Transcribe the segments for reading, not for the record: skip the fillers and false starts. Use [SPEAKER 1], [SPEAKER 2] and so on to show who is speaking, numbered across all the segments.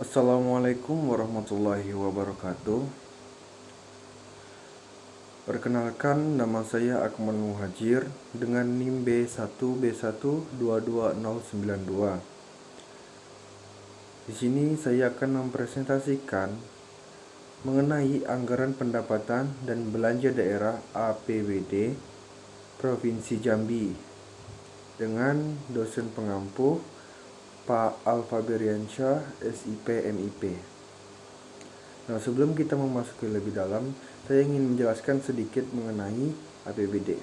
[SPEAKER 1] Assalamualaikum warahmatullahi wabarakatuh. Perkenalkan, nama saya Akmal Muhajir dengan NIM B1B1222092. Di sini saya akan mempresentasikan mengenai anggaran pendapatan dan belanja daerah APBD Provinsi Jambi dengan dosen pengampu Pak Alfaberiansyah, SIP MIP. Nah, sebelum kita memasuki lebih dalam, saya ingin menjelaskan sedikit mengenai APBD.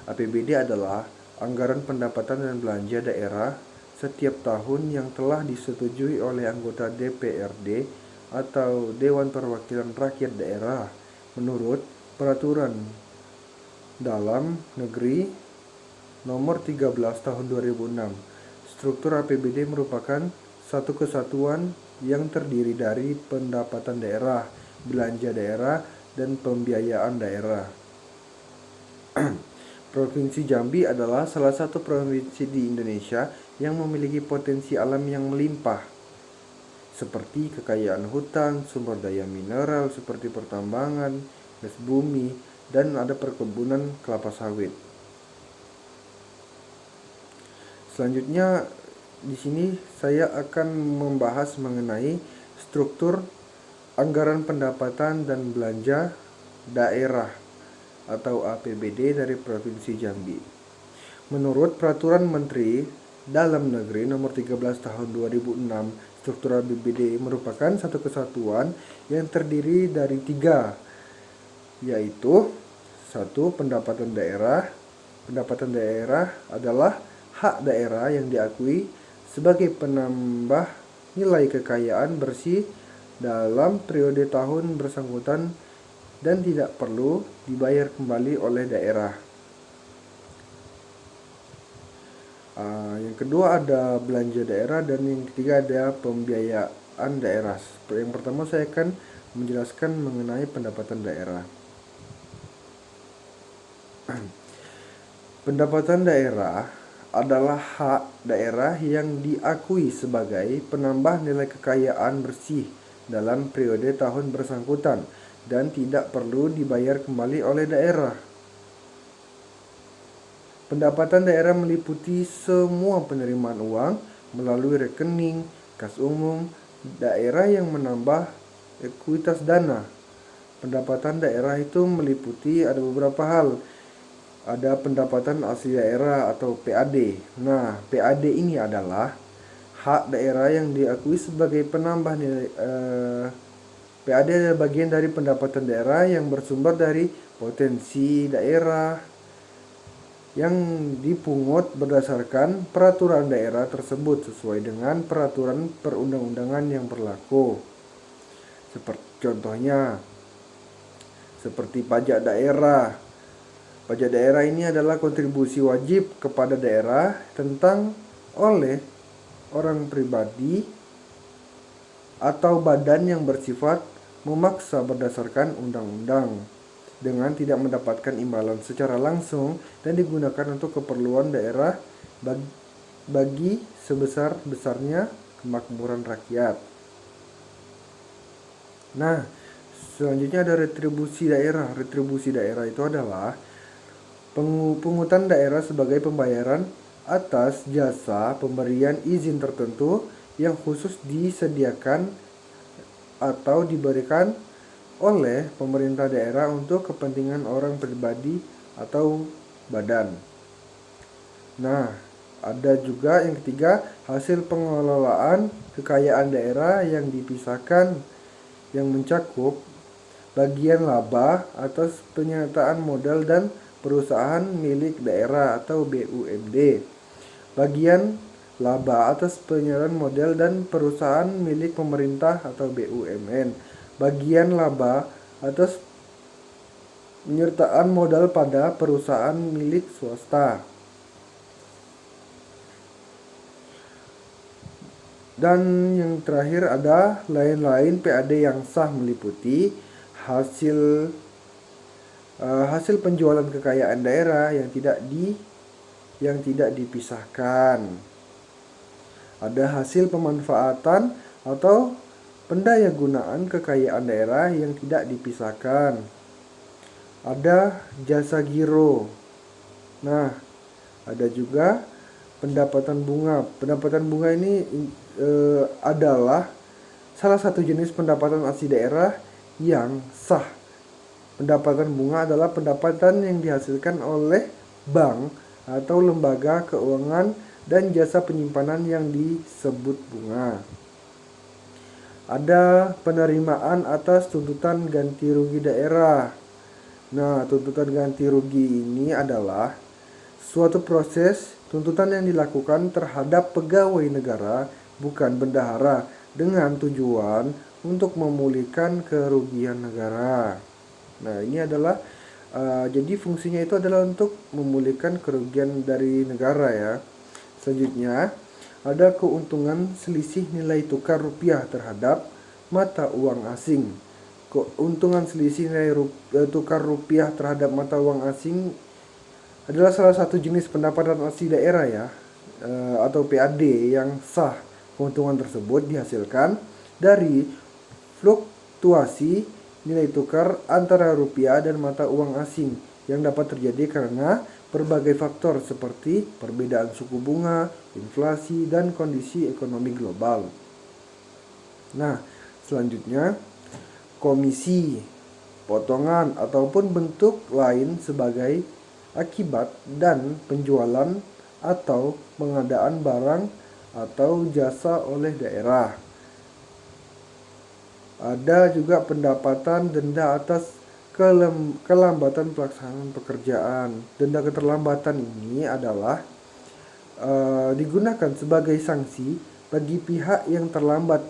[SPEAKER 1] APBD adalah anggaran pendapatan dan belanja daerah setiap tahun yang telah disetujui oleh anggota DPRD atau Dewan Perwakilan Rakyat Daerah menurut Peraturan Dalam Negeri Nomor 13 Tahun 2006. Struktur APBD merupakan satu kesatuan yang terdiri dari pendapatan daerah, belanja daerah, dan pembiayaan daerah. Provinsi Jambi adalah salah satu provinsi di Indonesia yang memiliki potensi alam yang melimpah, seperti kekayaan hutan, sumber daya mineral seperti pertambangan, gas bumi, dan ada perkebunan kelapa sawit. Selanjutnya di sini saya akan membahas mengenai struktur anggaran pendapatan dan belanja daerah atau APBD dari Provinsi Jambi. Menurut Peraturan Menteri Dalam Negeri Nomor 13 Tahun 2006, struktur APBD merupakan satu kesatuan yang terdiri dari 3, yaitu 1. Pendapatan daerah. Pendapatan daerah adalah hak daerah yang diakui sebagai penambah nilai kekayaan bersih dalam periode tahun bersangkutan dan tidak perlu dibayar kembali oleh daerah. Yang kedua ada belanja daerah, dan yang ketiga ada pembiayaan daerah. Yang pertama saya akan menjelaskan mengenai pendapatan daerah. Pendapatan daerah adalah hak daerah yang diakui sebagai penambah nilai kekayaan bersih dalam periode tahun bersangkutan dan tidak perlu dibayar kembali oleh daerah. Pendapatan daerah meliputi semua penerimaan uang melalui rekening kas umum daerah yang menambah ekuitas dana. Pendapatan daerah itu meliputi ada beberapa hal. Ada pendapatan asli daerah atau PAD. Nah, PAD ini adalah hak daerah yang diakui sebagai penambah nilai. PAD adalah bagian dari pendapatan daerah yang bersumber dari potensi daerah yang dipungut berdasarkan peraturan daerah tersebut sesuai dengan peraturan perundang-undangan yang berlaku. Contohnya seperti pajak daerah. Pajak daerah ini adalah kontribusi wajib kepada daerah tentang oleh orang pribadi atau badan yang bersifat memaksa berdasarkan undang-undang dengan tidak mendapatkan imbalan secara langsung dan digunakan untuk keperluan daerah bagi sebesar-besarnya kemakmuran rakyat. Nah, selanjutnya ada retribusi daerah. Retribusi daerah itu adalah pungutan daerah sebagai pembayaran atas jasa pemberian izin tertentu yang khusus disediakan atau diberikan oleh pemerintah daerah untuk kepentingan orang pribadi atau badan. Nah, ada juga yang ketiga, hasil pengelolaan kekayaan daerah yang dipisahkan yang mencakup bagian laba atas penyertaan modal dan perusahaan milik daerah atau BUMD, bagian laba atas penyerahan modal dan perusahaan milik pemerintah atau BUMN, bagian laba atas penyertaan modal pada perusahaan milik swasta. Dan yang terakhir ada lain-lain PAD yang sah meliputi hasil penjualan kekayaan daerah yang tidak dipisahkan. Ada hasil pemanfaatan atau pendayagunaan kekayaan daerah yang tidak dipisahkan. Ada jasa giro. Nah, ada juga pendapatan bunga. Pendapatan bunga ini adalah salah satu jenis pendapatan asli daerah yang sah. Pendapatan bunga adalah pendapatan yang dihasilkan oleh bank atau lembaga keuangan dan jasa penyimpanan yang disebut bunga. Ada penerimaan atas tuntutan ganti rugi daerah. Nah, tuntutan ganti rugi ini adalah suatu proses tuntutan yang dilakukan terhadap pegawai negara, bukan bendahara, dengan tujuan untuk memulihkan kerugian negara. Nah, ini adalah jadi fungsinya itu adalah untuk memulihkan kerugian dari negara ya. Selanjutnya, ada keuntungan selisih nilai tukar rupiah terhadap mata uang asing. Keuntungan selisih nilai tukar rupiah terhadap mata uang asing adalah salah satu jenis pendapatan asli daerah ya, atau PAD yang sah. Keuntungan tersebut dihasilkan dari fluktuasi nilai tukar antara rupiah dan mata uang asing yang dapat terjadi karena berbagai faktor seperti perbedaan suku bunga, inflasi, dan kondisi ekonomi global. Nah, selanjutnya komisi, potongan, ataupun bentuk lain sebagai akibat dan penjualan atau pengadaan barang atau jasa oleh daerah. Ada juga pendapatan denda atas kelambatan pelaksanaan pekerjaan. Denda keterlambatan ini adalah digunakan sebagai sanksi bagi pihak yang terlambat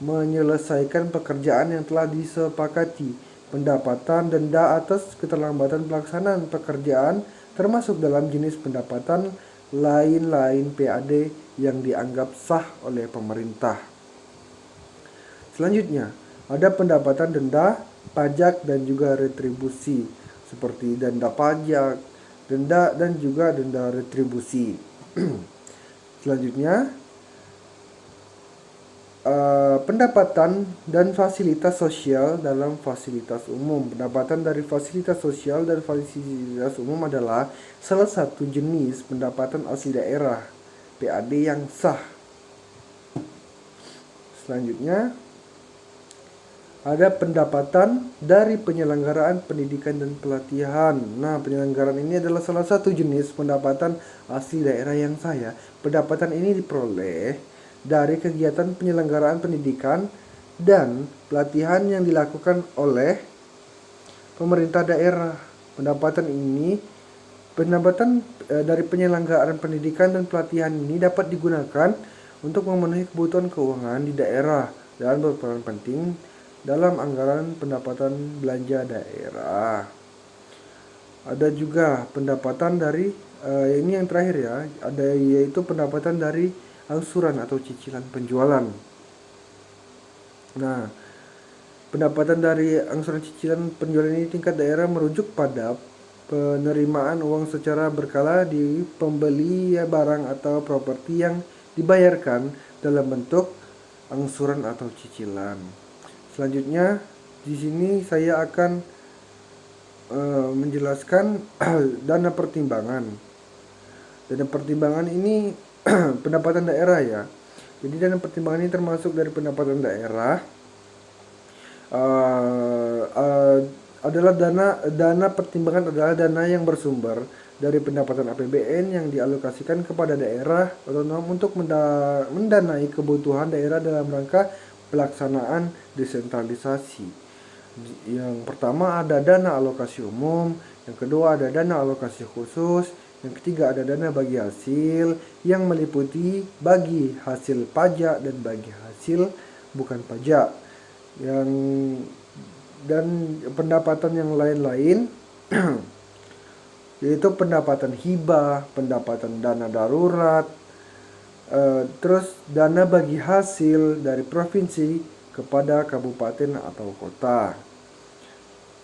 [SPEAKER 1] menyelesaikan pekerjaan yang telah disepakati. Pendapatan denda atas keterlambatan pelaksanaan pekerjaan termasuk dalam jenis pendapatan lain-lain PAD yang dianggap sah oleh pemerintah. Selanjutnya, ada pendapatan denda, pajak, dan juga retribusi, seperti denda pajak, denda, dan juga denda retribusi. Selanjutnya, pendapatan dan fasilitas sosial dalam fasilitas umum. Pendapatan dari fasilitas sosial dan fasilitas umum adalah salah satu jenis pendapatan asli daerah PAD yang sah. Selanjutnya, ada pendapatan dari penyelenggaraan pendidikan dan pelatihan. Nah, penyelenggaraan ini adalah salah satu jenis pendapatan asli daerah yang sah ya. Pendapatan ini diperoleh dari kegiatan penyelenggaraan pendidikan dan pelatihan yang dilakukan oleh pemerintah daerah. Pendapatan dari penyelenggaraan pendidikan dan pelatihan ini dapat digunakan untuk memenuhi kebutuhan keuangan di daerah dan berperan penting dalam anggaran pendapatan belanja daerah. Ada juga pendapatan dari ini yang terakhir ya, ada yaitu pendapatan dari angsuran atau cicilan penjualan. Nah, pendapatan dari angsuran cicilan penjualan ini tingkat daerah merujuk pada penerimaan uang secara berkala di pembeli barang atau properti yang dibayarkan dalam bentuk angsuran atau cicilan. Selanjutnya, di sini saya akan menjelaskan dana pertimbangan. Dana pertimbangan ini pendapatan daerah ya. Jadi dana pertimbangan ini termasuk dari pendapatan daerah. Adalah dana pertimbangan adalah dana yang bersumber dari pendapatan APBN yang dialokasikan kepada daerah otonom untuk mendanai kebutuhan daerah dalam rangka pelaksanaan desentralisasi. Yang pertama ada dana alokasi umum, yang kedua ada dana alokasi khusus, yang ketiga ada dana bagi hasil yang meliputi bagi hasil pajak dan bagi hasil bukan pajak. Dan pendapatan yang lain-lain yaitu pendapatan hibah, pendapatan dana darurat, terus dana bagi hasil dari provinsi kepada kabupaten atau kota.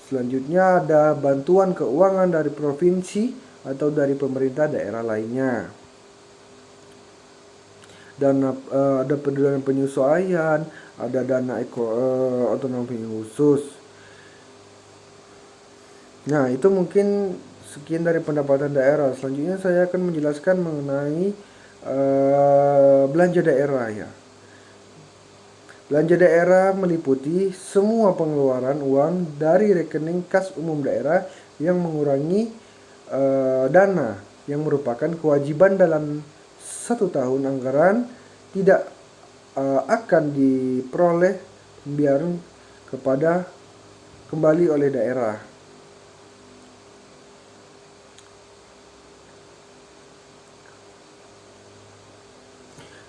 [SPEAKER 1] Selanjutnya ada bantuan keuangan dari provinsi atau dari pemerintah daerah lainnya. ada dana penyesuaian, ada dana otonomi khusus. Nah, itu mungkin sekian dari pendapatan daerah. Selanjutnya saya akan menjelaskan mengenai belanja daerah ya. Belanja daerah meliputi semua pengeluaran uang dari rekening kas umum daerah yang mengurangi dana yang merupakan kewajiban dalam 1 tahun anggaran tidak akan diperoleh pembayaran kepada kembali oleh daerah.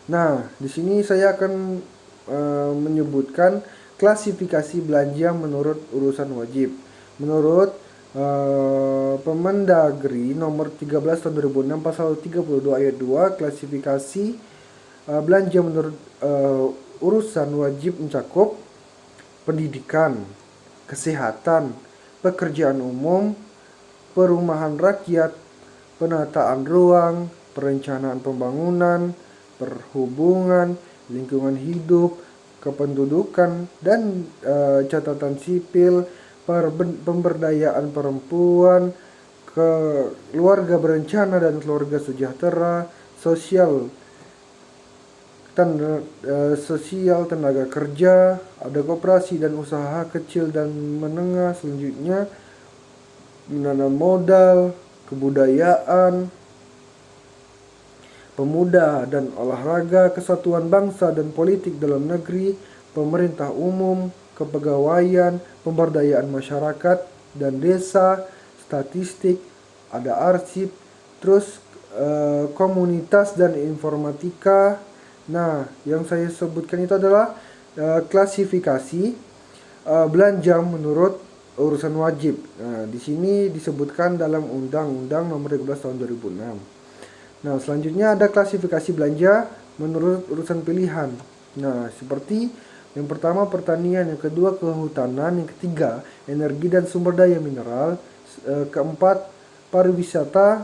[SPEAKER 1] Nah, di sini saya akan menyebutkan klasifikasi belanja menurut urusan wajib. Menurut Permendagri nomor 13 tahun 2006 pasal 32 ayat 2, klasifikasi belanja menurut urusan wajib mencakup pendidikan, kesehatan, pekerjaan umum, perumahan rakyat, penataan ruang, perencanaan pembangunan, perhubungan, lingkungan hidup, kependudukan, dan catatan sipil, pemberdayaan perempuan, keluarga berencana dan keluarga sejahtera, sosial, tenaga kerja, ada koperasi dan usaha kecil dan menengah. Selanjutnya menanam modal, kebudayaan, pemuda dan olahraga, kesatuan bangsa dan politik dalam negeri, pemerintah umum, kepegawaian, pemberdayaan masyarakat dan desa, statistik, ada arsip, terus komunitas dan informatika. Nah, yang saya sebutkan itu adalah klasifikasi belanja menurut urusan wajib. Nah, di sini disebutkan dalam Undang-Undang Nomor 13 Tahun 2006. Nah, selanjutnya ada klasifikasi belanja menurut urusan pilihan. Nah, seperti yang pertama pertanian, yang kedua kehutanan, yang ketiga energi dan sumber daya mineral, keempat pariwisata,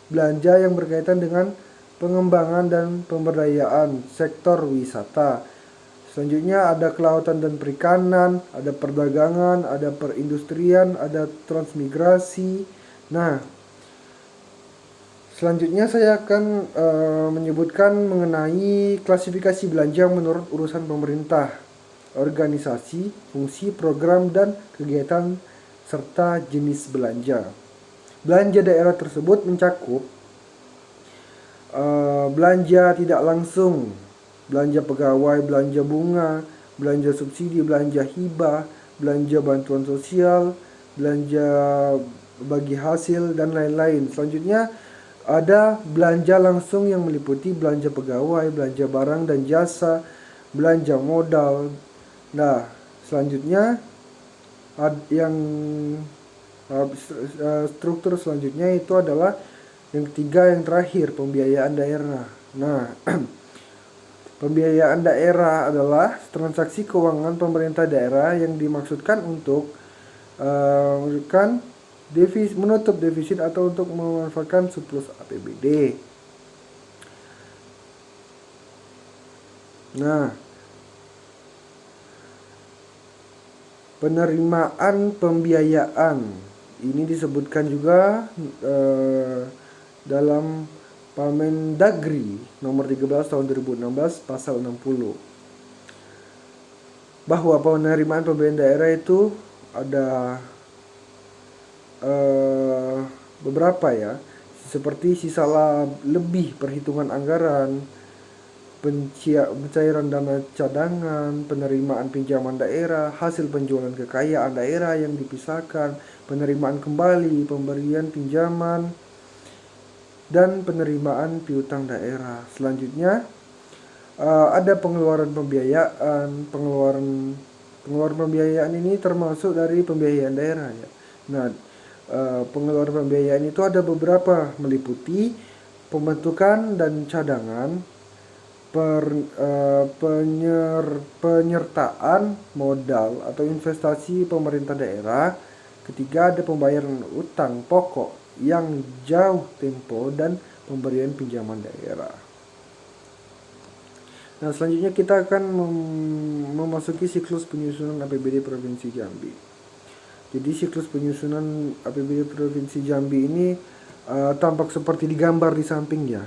[SPEAKER 1] belanja yang berkaitan dengan pengembangan dan pemberdayaan sektor wisata. Selanjutnya ada kelautan dan perikanan, ada perdagangan, ada perindustrian, ada transmigrasi. Nah, selanjutnya saya akan menyebutkan mengenai klasifikasi belanja menurut urusan pemerintah, organisasi, fungsi, program, dan kegiatan, serta jenis belanja. Belanja daerah tersebut mencakup belanja tidak langsung, belanja pegawai, belanja bunga, belanja subsidi, belanja hibah, belanja bantuan sosial, belanja bagi hasil, dan lain-lain. Selanjutnya ada belanja langsung yang meliputi belanja pegawai, belanja barang dan jasa, belanja modal. Nah, selanjutnya yang struktur selanjutnya itu adalah yang ketiga, yang terakhir, pembiayaan daerah. Nah, pembiayaan daerah adalah transaksi keuangan pemerintah daerah yang dimaksudkan untuk menutup defisit atau untuk memanfaatkan surplus APBD. Nah, penerimaan pembiayaan ini disebutkan juga dalam Permendagri nomor 13 tahun 2016 pasal 60, bahwa penerimaan pembiayaan daerah itu ada beberapa ya, seperti sisa lebih perhitungan anggaran, pencairan dana cadangan, penerimaan pinjaman daerah, hasil penjualan kekayaan daerah yang dipisahkan, penerimaan kembali, pemberian pinjaman, dan penerimaan piutang daerah. Selanjutnya ada pengeluaran pembiayaan. Pengeluaran pembiayaan ini termasuk dari pembiayaan daerah ya. Nah, pengeluaran pembiayaan itu ada beberapa, meliputi pembentukan dan cadangan, penyertaan modal atau investasi pemerintah daerah. Ketiga, ada pembayaran utang pokok yang jauh tempo dan pemberian pinjaman daerah. Nah, selanjutnya kita akan memasuki siklus penyusunan APBD Provinsi Jambi. Jadi siklus penyusunan APBD Provinsi Jambi ini tampak seperti digambar di sampingnya.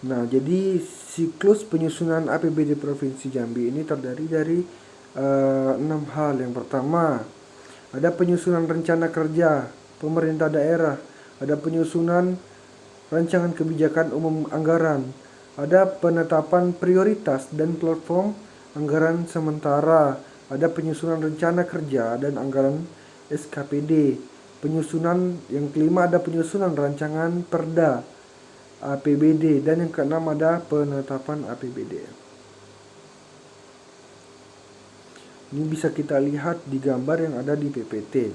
[SPEAKER 1] Nah, jadi siklus penyusunan APBD Provinsi Jambi ini terdiri dari 6 hal. Yang pertama, ada penyusunan rencana kerja pemerintah daerah, ada penyusunan rancangan kebijakan umum anggaran, ada penetapan prioritas dan platform anggaran sementara, ada penyusunan rencana kerja dan anggaran SKPD. Penyusunan yang kelima ada penyusunan rancangan perda APBD, dan yang keenam ada penetapan APBD. Ini bisa kita lihat di gambar yang ada di PPT.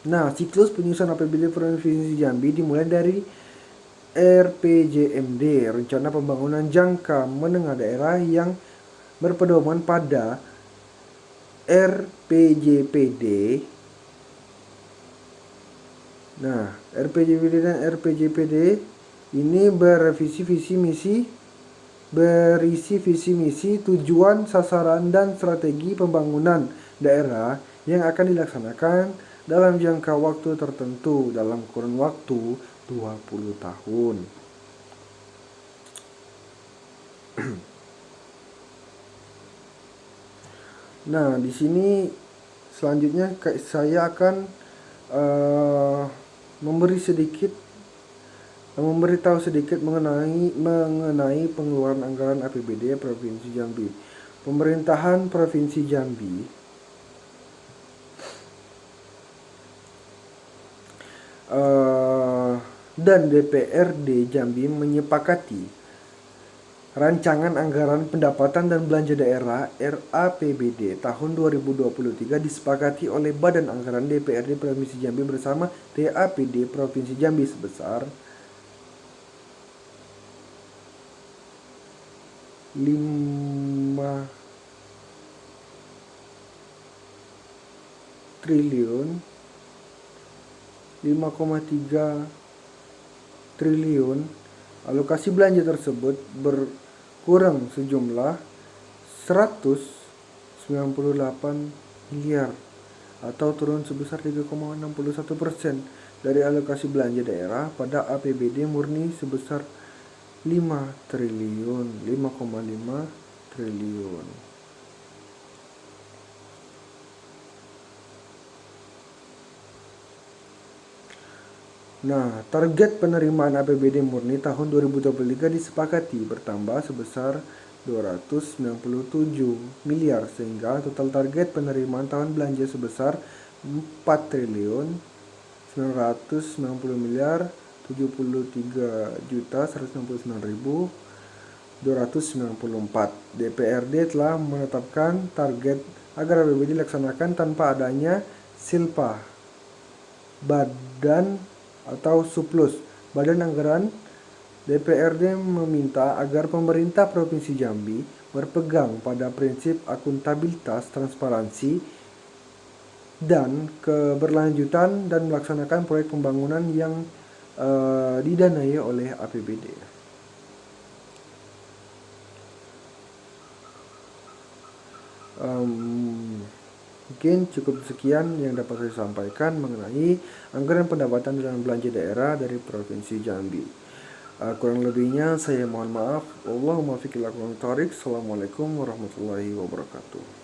[SPEAKER 1] Nah, siklus penyusunan APBD Provinsi Jambi dimulai dari RPJMD, Rencana Pembangunan Jangka Menengah Daerah, yang berpedoman pada RPJPD. Nah, RPJPD dan RPJPD ini berisi visi misi, tujuan, sasaran, dan strategi pembangunan daerah yang akan dilaksanakan dalam jangka waktu tertentu dalam kurun waktu 20 tahun. Nah, di sini selanjutnya saya akan memberitahu sedikit mengenai pengeluaran anggaran APBD Provinsi Jambi. Pemerintahan Provinsi Jambi dan DPRD Jambi menyepakati Rancangan Anggaran Pendapatan dan Belanja Daerah RAPBD tahun 2023 disepakati oleh Badan Anggaran DPRD Provinsi Jambi bersama DAPD Provinsi Jambi sebesar 5,3 triliun. Alokasi belanja tersebut berkurang sejumlah 198 miliar atau turun sebesar 3,61% dari alokasi belanja daerah pada APBD murni sebesar 5,5 triliun. Nah, target penerimaan APBD murni tahun 2023 disepakati bertambah sebesar 297 miliar sehingga total target penerimaan tahun belanja sebesar 4 triliun 990 miliar 73.169.294. DPRD telah menetapkan target agar APBD dilaksanakan tanpa adanya silpa badan atau surplus. Badan Anggaran DPRD meminta agar pemerintah Provinsi Jambi berpegang pada prinsip akuntabilitas, transparansi, dan keberlanjutan dan melaksanakan proyek pembangunan yang didanai oleh APBD. Mungkin cukup sekian yang dapat saya sampaikan mengenai anggaran pendapatan dan belanja daerah dari Provinsi Jambi. Kurang lebihnya saya mohon maaf. Allahumma fiqh. Assalamualaikum warahmatullahi wabarakatuh.